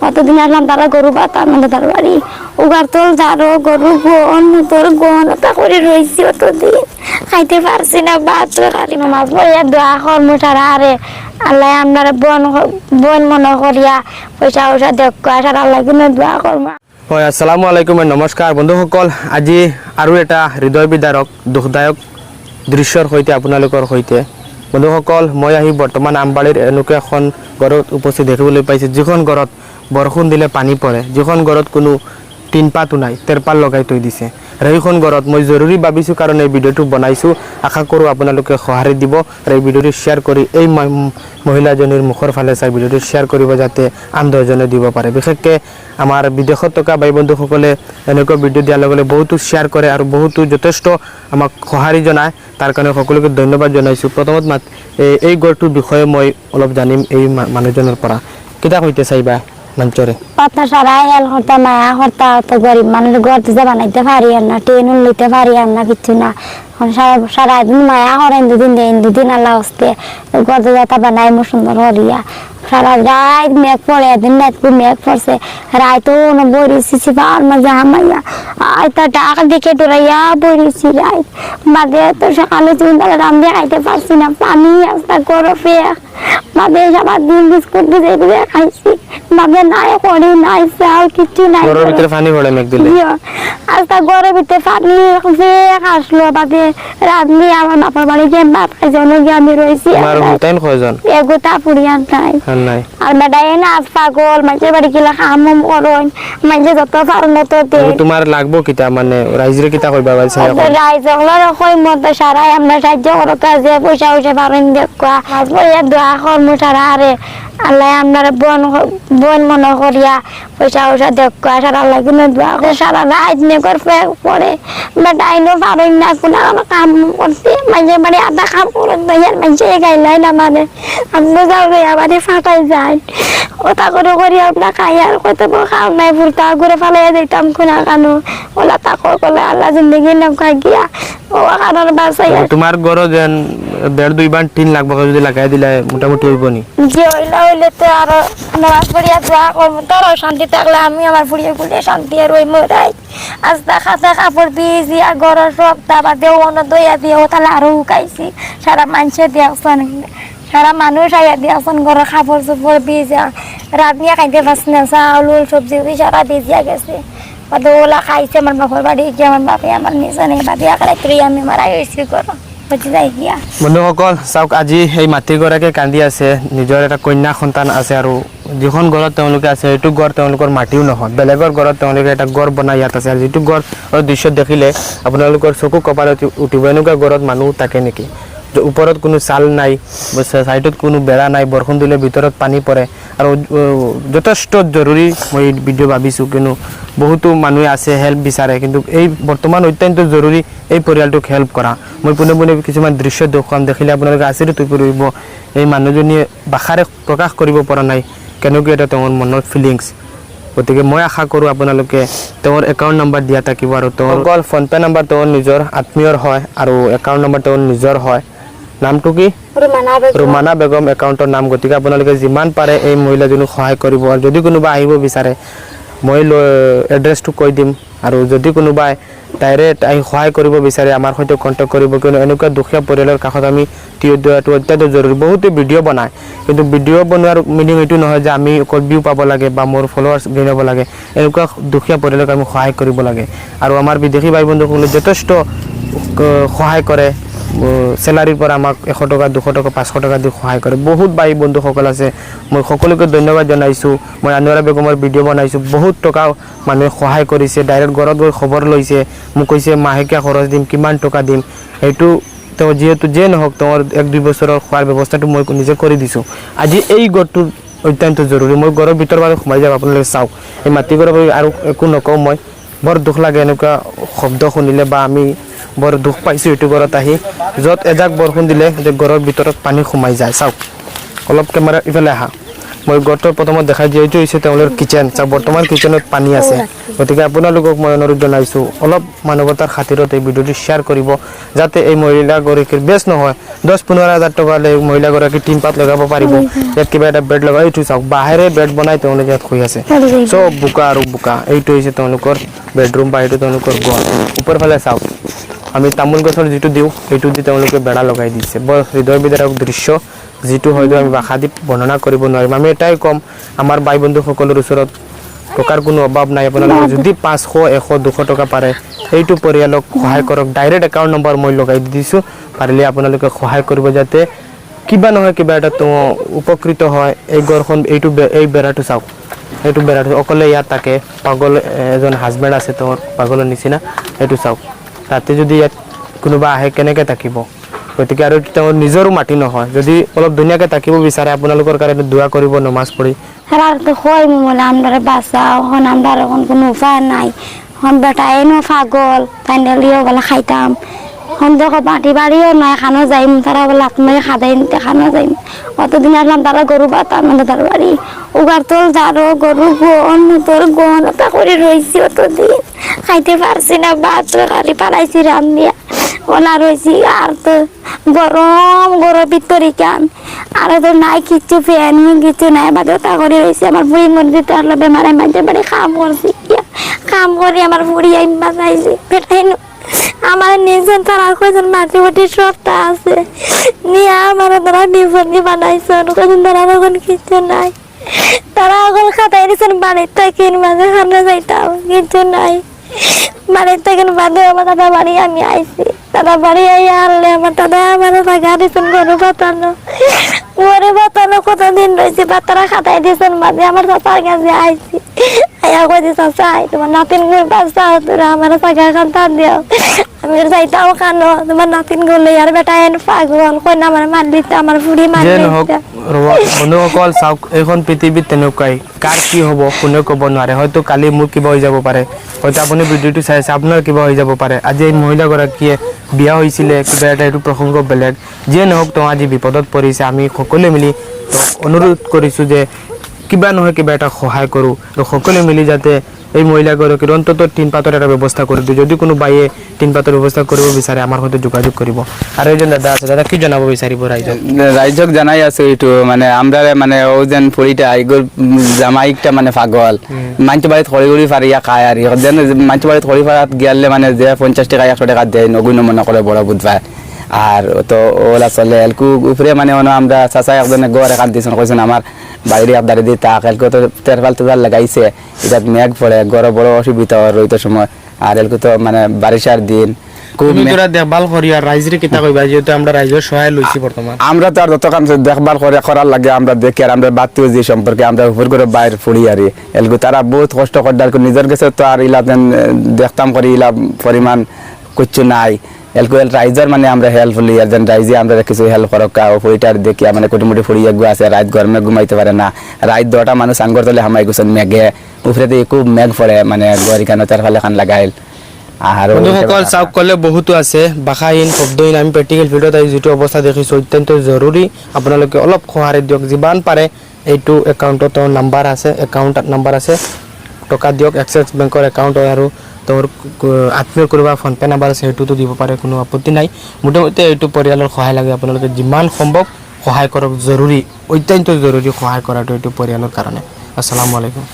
অতদিন আসলাম তারা গরু বাতার মধ্যে তার বাড়ি উগার তোল যারো গরু গন তোর গন তা করে রয়েছি অতদিন খাইতে পারছি না বাচ্চা খালি মাছ বইয়া দোয়া কর্ম সারা আরে আল্লাহ আপনারা বন মনে করিয়া পয়সা পয়সা দেখ সারা আল্লাহ কিন্তু দোয়া কর্ম। হয় আসসালামু আলাইকুম নমস্কার বন্ধুসকল, আজি আৰু এটা হৃদয় বিদাৰক দুখদায়ক দৃশ্যৰ সৈতে আপোনালোকৰ সৈতে বন্ধুসকল মই আহি বৰ্তমান আমবাৰীৰ এনেকুৱা এখন ঘৰত উপস্থিত দেখিবলৈ পাইছোঁ যিখন ঘৰত বৰষুণ দিলে পানী পৰে, যিখন ঘৰত কোনো টিনপাতো নাই, তেৰপাল লগাই থৈ দিছে। আৰু এইখন ঘৰত মই জৰুৰী ভাবিছোঁ কাৰণ এই ভিডিঅ'টো বনাইছোঁ। আশা কৰোঁ আপোনালোকে সঁহাৰি দিব আৰু এই ভিডিঅ'টো শ্বেয়াৰ কৰি এই মহিলাজনীৰ মুখৰ ফালে চাই ভিডিঅ'টো শ্বেয়াৰ কৰিব যাতে আন দহজনে দিব পাৰে। বিশেষকৈ আমাৰ বিদেশত থকা ভাই বন্ধুসকলে এনেকুৱা ভিডিঅ' দিয়াৰ লগে লগে বহুতো শ্বেয়াৰ কৰে আৰু বহুতো যথেষ্ট আমাক সঁহাৰি জনায়, তাৰ কাৰণে সকলোকে ধন্যবাদ জনাইছোঁ। প্ৰথমত এই গড়টোৰ বিষয়ে মই অলপ জানিম এই মানুহজনৰ পৰা। কেইটা সৈতে চাইবা মঞ্চরে পাতনা সারা হেল করতে মায়া করতে তো গরিব মানুষ গড়তে যে বানাইতে পারি না, ট্রেন লইতে পারি না, কিছু না। সারাদিন মায়া করেন দুদিন আল্লাহ হস্তে গড়তে যাতা বানাই মো সুন্দর হরিয়া সারা রাত মেঘ পড়ে, দিন রাত মেঘ পড়ছে, রাত বড়িছি পাওয়ার মাঝে হামাইয়া আয়তা টাকা দেখে ডরাইয়া বড়িছি রাত মাঝে তো সকালে চিন্তা রান্ধে খাইতে পারছি না, পানি আসতা গরফে মাঝে সবার দিন বিস্কুট দিয়ে খাইছি মাঝে নাই করি নাই চাল কিছু নাই। ঘরের ভিতরে পানি পড়ে মেঘ দিলে আজটা ঘরের ভিতরে পানি আসলো বাদে রাঁধলি আমার বাপার বাড়ি গিয়ে ভাত খাইছে গিয়ে আমি রয়েছি। এগোটা পুরিয়ান নাই আর বেটাই না আজ পাগল মাঝে বাড়ি গেলে কাম করন মাঝে যত পারন তো তোমার লাগবো কিতা মানে রাইজরে কিতা কইবা বাইছে রাইজ হলো কই মত সারাই আমরা সাহায্য করতে যে পয়সা পয়সা পারেন দেখবা আজ বইয়া দোয়া কর্ম সারা আরে আল্লাহ আপনারা বন মনে করিয়া পয়সা পয়সা দেখ সারা আল্লাহ কিন্তু দোয়া করে সারা রাত মেঘর পড়ে বেটাইনো পারেন না কোনো কাম করতে মাঝে বাড়ি আধা কাম করেন ইয়ার মাঝে গাইলাই না মানে আপনি যাও আবার ফাটাই যায় ওটা করে করি আপনার খাই আর কত খাও নাই ফুলতা ঘুরে ফালাই দিতাম কোনা কানো ওলা তাকর করলে আল্লাহ জিন্দগি নাম খাই গিয়া ও কারণ বাসাই তোমার ঘর যেন 1.5-2 বান টিন লাগবে যদি লাগাই দিলে মোটামুটি হইব নি জি হইলে তো আর নামাজ পড়িয়া দোয়া করবো তোর শান্তি থাকলে আমি আমার ফুড়িয়ে ফুড়িয়ে শান্তি আর ওই মরাই আজ দেখা কাপড় দিয়েছি আর ঘরের সব দাবা দিয়ে অন্য দইয়া দিয়ে ও তাহলে আরো উকাইছি সারা মানুষের দিয়েছেন সারা মানুষ আইয়া দিয়েছেন ঘরের কাপড় চোপড় ভিজা রাত নিয়ে খাইতে পারছি না চাউল সবজি সারা ভিজিয়া গেছে ওলা খাইছে আমার বাপর বাড়ি গিয়ে আমার বাপে আমার নিচে নেই বাপে একাই আমি মারা গেছি ঘর বন্ধুসকল চাওক আজি এই মাতৃগৰাকীয়ে কান্দি আছে, নিজৰ এটা কন্যা সন্তান আছে আৰু যিখন ঘৰত তেওঁলোকে আছে সেইটো ঘৰ তেওঁলোকৰ মাটিও নহয়, বেলেগৰ ঘৰত তেওঁলোকে এটা ঘৰ বনাই ইয়াত আছে। আৰু যিটো ঘৰৰ দৃশ্য দেখিলে আপোনালোকৰ চকু কপালত উঠিব, এনেকুৱা ঘৰত মানুহ থাকে নেকি? ওপৰত কোনো চাল নাই, চাইডত কোনো বেৰা নাই, বৰষুণ দিলে ভিতৰত পানী পৰে আৰু যথেষ্ট জৰুৰী মই ভিডিঅ' ভাবিছোঁ কিয়নো বহুতো মানুহে আছে হেল্প বিচাৰে, কিন্তু এই বৰ্তমান অত্যন্ত জৰুৰী এই পৰিয়ালটোক হেল্প কৰা। মই পোনে পোনে কিছুমান দৃশ্য দেখুৱাম, দেখিলে আপোনালোকে আচৰিত হৈ পৰিব। এই মানুহজনীয়ে ভাষাৰে প্ৰকাশ কৰিব পৰা নাই কেনেকৈ এটা তেওঁৰ মনৰ ফিলিংছ। গতিকে মই আশা কৰোঁ আপোনালোকে তেওঁৰ একাউণ্ট নম্বৰ দিয়া থাকিব আৰু তেওঁৰ অকল ফোনপে' নম্বৰ তেওঁৰ নিজৰ আত্মীয়ৰ হয় আৰু একাউণ্ট নম্বৰ তেওঁৰ নিজৰ হয়। নামটো কি? ৰুমানা বেগম একাউণ্টৰ নাম। গতিকে আপোনালোকে যিমান পাৰে এই মহিলাজনীক সহায় কৰিব। আৰু যদি কোনোবা আহিব বিচাৰে মই এড্ৰেছটো কৈ দিম, আৰু যদি কোনোবাই ডাইৰেক্ট আহি সহায় কৰিব বিচাৰে আমাৰ সৈতে কণ্টেক্ট কৰিব, কিয়নো এনেকুৱা দুখীয়া পৰিয়ালৰ কাষত আমি থিয় দিয়াটো অত্যন্ত জৰুৰী। বহুতে ভিডিঅ' বনায়, কিন্তু ভিডিঅ' বনোৱাৰ মিনিং এইটো নহয় যে আমি অকল ভিউ পাব লাগে বা মোৰ ফলোৱাৰ্ছ গেইন হ'ব লাগে। এনেকুৱা দুখীয়া পৰিয়ালক আমি সহায় কৰিব লাগে। আৰু আমাৰ বিদেশী ভাই বন্ধুসকলে যথেষ্ট সহায় কৰে, চেলাৰীৰ পৰা আমাক 100 টকা 200 টকা 500 টকা দি সহায় কৰে। বহুত ভাই বন্ধুসকল আছে, মই সকলোকে ধন্যবাদ জনাইছোঁ। মই আনোৱাৰা বেগমৰ ভিডিঅ' বনাইছোঁ, বহুত টকা মানুহে সহায় কৰিছে, ডাইৰেক্ট ঘৰত গৈ খবৰ লৈছে, মোক কৈছে মাহেকীয়া খৰচ দিম, কিমান টকা দিম। সেইটো তেওঁ যিহেতু যিয়ে নহওক তেওঁৰ 1-2 বছৰৰ খোৱাৰ ব্যৱস্থাটো মই নিজে কৰি দিছোঁ। আজি এই ঘৰটো অত্যন্ত জৰুৰী। মই ঘৰৰ ভিতৰ পৰা সোমাই যাম, আপোনালোকে চাওক। এই মাটি ঘৰৰ আৰু একো নকওঁ, মই বৰ দুখ লাগে এনেকুৱা শব্দ শুনিলে, বা আমি বৰ দুখ পাইছোঁ এইটো ঘৰত আহি, য'ত এজাক বৰষুণ দিলে ঘৰৰ ভিতৰত পানী সোমাই যায়। চাওক অলপ কেমেৰা ইফালে আহা, মই গড়টোৰ প্ৰথমত দেখাই দিয়ে এইটো হৈছে তেওঁলোকৰ কিচেন বৰ্তমান কিচেনত পানী আছে গতিকে আপোনালোকক মই অনুৰোধ জনাইছোঁ অলপ মানৱতাৰ খাতিৰত এই ভিডিঅ'টো শ্বেয়াৰ কৰিব যাতে এই মহিলাগৰাকীৰ বেছ নহয় 10-15,000 টকালৈ মহিলাগৰাকী টিন পাত লগাব পাৰিব ইয়াত কিবা এটা বেড লগাই এইটো চাওক বাহিৰে বেড বনাই তেওঁলোকে ইয়াত শুই আছে চব বোকা আৰু বোকা এইটো হৈছে তেওঁলোকৰ বেডৰুম বা এইটো তেওঁলোকৰ গড় ওপৰ ফালে চাওক আমি তামোল গছৰ যিটো দিওঁ সেইটো দি তেওঁলোকে বেৰা লগাই দিছে বৰ হৃদয় বিদাৰক দৃশ্য যিটো হয়তো আমি ভাষা দি বৰ্ণনা কৰিব নোৱাৰিম আমি এটাই ক'ম আমাৰ বাই বন্ধুসকলৰ ওচৰত টকাৰ কোনো অভাৱ নাই আপোনালোকে যদি 500 100 200 টকা পাৰে এইটো পৰিয়ালক সহায় কৰক ডাইৰেক্ট একাউণ্ট নম্বৰ মই লগাই দিছোঁ পাৰিলে আপোনালোকে সহায় কৰিব যাতে কিবা নহয় কিবা এটা তো উপকৃত হয় এই ঘৰখন এইটো এই বেৰাটো চাওক এইটো বেৰাটো অকলে ইয়াত থাকে পাগল এজন হাজবেণ্ড আছে তেওঁৰ পাগলৰ নিচিনা এইটো চাওক ৰাতি যদি ইয়াত কোনোবা আহে কেনেকৈ থাকিব গতিকে আৰু তেওঁৰ নিজৰো মাটি নহয় যদি অলপ ধুনীয়াকৈ থাকিব বিচাৰে আপোনালোকৰ কাৰণে দোৱা কৰিব নমাজ পঢ়ি রাখতে হয় মনে আমরা বাঁচাও এখন আমরা এখন কোনো উপায় নাই এখন বেটা এনো পাগল ফাইনালিও বলে খাইতাম এখন দেখো মাটি বাড়িও নাই খানো যাইম তারা বলে আপনাকে খাদাই নিতে খানো যাইম অতদিন আসলাম তারা গরু বাতাম তার বাড়ি উগার তোল যারো গরু গন তোর গন ওটা করে রয়েছি অতদিন খাইতে পারছি না বাদ খালি পালাইছি রাম দিয়া ওলা রয়েছি আর তো গরম গরম ভিতরে কান আর তো নাই কিছু ফ্যান কিছু নাই বাদে তা করে রয়েছে আমার বুড়ি মন্দির তার বেমারে মাঝে বাড়ি কাম করছি কাম করে আমার বুড়ি আইন বাজাইছে পেটাই আমার নিজের তারা কজন মাটি মাটি সবটা আছে নিয়ে আমার তারা বিপন্দি বানাইছে কজন তারা এখন কিছু নাই তারা এখন খাতাই দিয়েছেন বাড়ির থেকে মাঝে খানা যাইতাম কিছু নাই বাড়ির থেকে বাদে আমার দাদা বাড়ি আমি আইছি দাদা বাড়ি আইয়া আনলে আমার দাদা আমার জায়গা দিয়েছেন গরু বাতানো কতদিন রয়েছে বাচ্চারা খাতাই দিয়েছেন বাদে আমার চাচার কাছে আইছি আইয়া কই দিয়েছে চাই তোমার নাতিন গুলো বাচ্চা তোরা আমার জায়গা খান্তা দিও আমি যাইতাও কানো তোমার নাতিন গুলো আর বেটা এন পাগল কই না আমার মার দিতে আমার বুড়ি মার দিতে বন্ধুসকল চাওক এইখন পৃথিৱীত তেনেকুৱাই কাৰ কি হ'ব কোনেও ক'ব নোৱাৰে হয়তো কালি মোৰ কিবা হৈ যাব পাৰে হয়তো আপুনি ভিডিঅ'টো চাই আছে আপোনাৰ কিবা হৈ যাব পাৰে আজি এই মহিলাগৰাকীয়ে বিয়া হৈছিলে কিবা এটা এইটো প্ৰসংগ বেলেগ যিয়ে নহওক তেওঁ আজি বিপদত পৰিছে আমি সকলোৱে মিলি অনুৰোধ কৰিছোঁ যে কিবা নহয় কিবা এটা সহায় কৰোঁ আৰু সকলোৱে মিলি যাতে এই মহিলাগৰাকীৰ অন্তত টিন পাতৰ এটা ব্যৱস্থা কৰি দিওঁ যদি কোনো বাইয়ে টিন পাতৰ ব্যৱস্থা কৰিব বিচাৰে আমাৰ সৈতে যোগাযোগ কৰিব আৰু এজন দাদা আছে দাদা কি জনাব বিচাৰিব ৰাইজক রাইজক জানাই আছে এইটো মানে আমরা মানে ও যেন ফুড়িটা এগুলো জামাইকটা মানে পাগল মাঞ্চ বাড়িতে খড়ি খড়ি ফারিয়া খায় আর যেন মাঞ্চ বাড়িতে খড়ি ফারাত গেলে মানে যে 50 টাকা 100 টাকা দেয় নগুণ মনে করে বড় বুধবার আর তো ওলা চলে এলকু উপরে মানে আমরা চাচা একজনে গড় এখান দিয়েছেন কইছেন আমার বাইরে আপনার দিয়ে তাক এলকু তো তেরপাল তেরপাল লাগাইছে এটা মেঘ পড়ে গড় বড় অসুবিধা রইতো সময় আর এলকু তো মানে বারিশার দিন তুমি তোরা দেখভাল করি আর রাইজরে কিতা কইবা যেহেতু আমরা রাইজের সহায় লইছি বর্তমান আমরা তো আর যত কাম দেখভাল করার লাগে আমরা দেখি আর আমরা বাতিও যে সম্পর্কে আমরা উপর করে বাইরে ফুড়ি আর এলগু তারা বহুত কষ্ট করদার নিজের কাছে তো আর ইলা দেখতাম করি ইলা পরিমাণ কিছু নাই এলকু রাইজার মানে আমরা হেল্প হলি আর যেন রাইজে আমরা কিছু হেল্প করক ফুড়িটার দেখি মানে কোটিমুটি ফুড়ি এগু আছে রাত গরমে ঘুমাইতে পারে না রাত 10টা মানুষ আঙ্গর তলে হামাই গুছেন মেঘে উপরে দিয়ে খুব মেঘ পড়ে মানে গড়ি কানো তার ফালে খান লাগাইল আর বন্ধুসকল চাওক কলে বহুতো আছে ভাষাহীন শব্দহীন আমি প্ৰেক্টিকেল ভিডিঅ'ত যিটো অৱস্থা দেখিছোঁ অত্যন্ত জৰুৰী আপোনালোকে অলপ সহায় দিয়ক যিমান পাৰে এইটো একাউণ্টত নাম্বাৰ আছে একাউণ্ট নাম্বাৰ আছে টকা দিয়ক এক্সিছ বেংকৰ একাউণ্ট আৰু তোৰ আত্মীয় কোনোবা ফোনপে নাম্বাৰ আছে সেইটোতো দিব পাৰে কোনো আপত্তি নাই মোটামুটি এইটো পৰিয়ালৰ সহায় লাগে আপোনালোকে যিমান সম্ভৱ সহায় কৰক জৰুৰী অত্যন্ত জৰুৰী সহায় কৰাটো এইটো পৰিয়ালৰ কাৰণে আসসালামু আলাইকুম